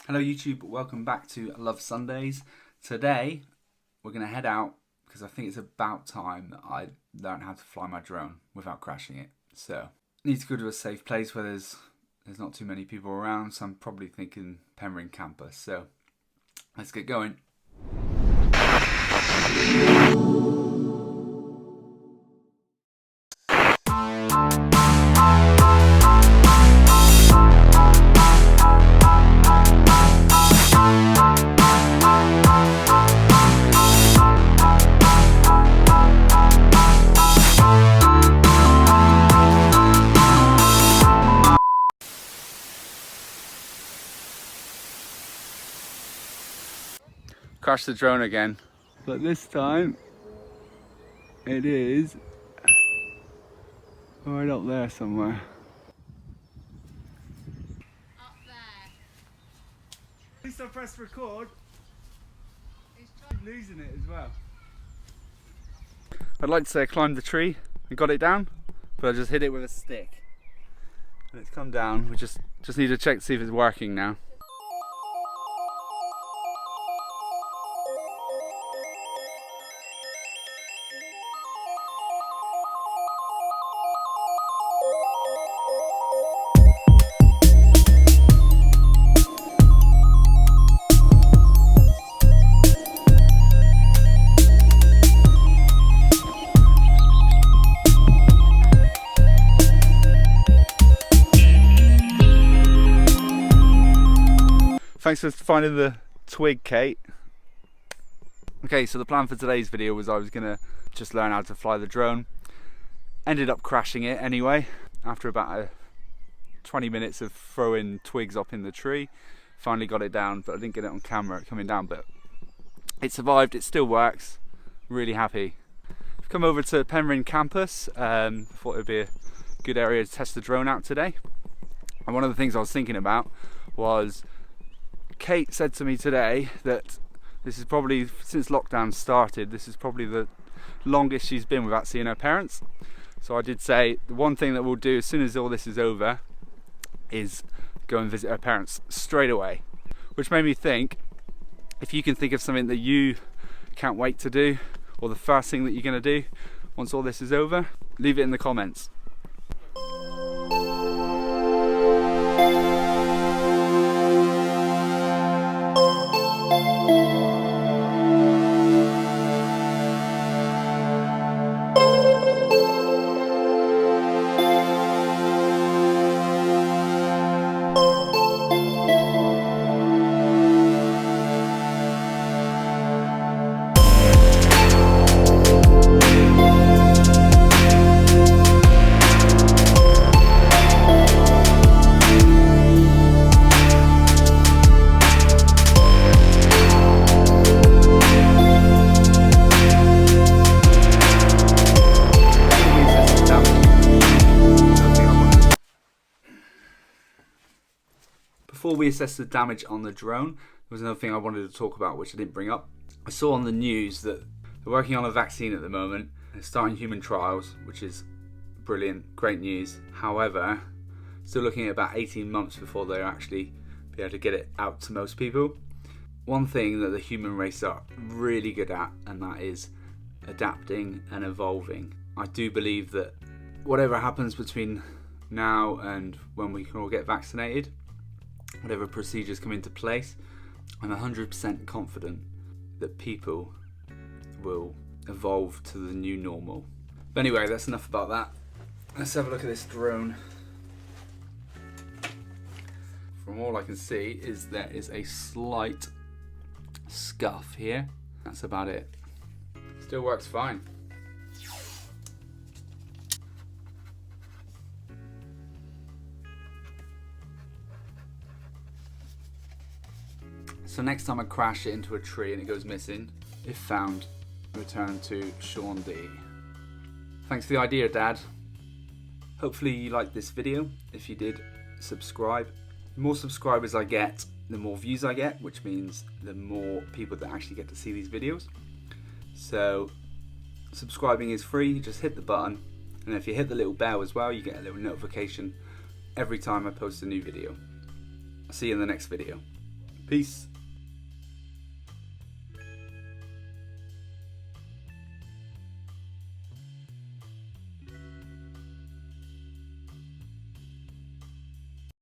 Hello YouTube, welcome back to Love Sundays. Today we're going to head out because I think it's about time that I learn how to fly my drone without crashing it. So I need to go to a safe place where there's not too many people around, so I'm probably thinking Penryn campus. So let's get going. Crash the drone again, but this time it is right up there somewhere. Up there. At least I pressed record. I'm losing it as well. I'd like to say I climbed the tree and got it down, but I just hit it with a stick and it's come down. We just need to check to see if it's working now. Thanks for finding the twig, Kate. Okay, so the plan for today's video was I was gonna just learn how to fly the drone. Ended up crashing it anyway, after about 20 minutes of throwing twigs up in the tree. Finally got it down, but I didn't get it on camera coming down, but it survived, it still works. Really happy. I've come over to Penryn campus, thought it would be a good area to test the drone out today. And one of the things I was thinking about was, Kate said to me today that this is probably, since lockdown started, this is probably the longest she's been without seeing her parents. So I did say the one thing that we'll do as soon as all this is over is go and visit her parents straight away. Which made me think, if you can think of something that you can't wait to do, or the first thing that you're going to do once all this is over, leave it in the comments. Before we assess the damage on the drone, there was another thing I wanted to talk about which I didn't bring up. I saw on the news that they're working on a vaccine at the moment. They're starting human trials, which is brilliant, great news. However, still looking at about 18 months before they'll actually be able to get it out to most people. One thing that the human race are really good at, and that is adapting and evolving. I do believe that whatever happens between now and when we can all get vaccinated, whatever procedures come into place, I'm 100% confident that people will evolve to the new normal. But anyway, that's enough about that. Let's have a look at this drone. From all I can see is there is a slight scuff here. That's about it. Still works fine. So next time I crash it into a tree and it goes missing, if found, return to Sean D. Thanks for the idea, Dad. Hopefully you liked this video. If you did, subscribe. The more subscribers I get, the more views I get, which means the more people that actually get to see these videos. So subscribing is free, you just hit the button, and if you hit the little bell as well, you get a little notification every time I post a new video. I'll see you in the next video. Peace.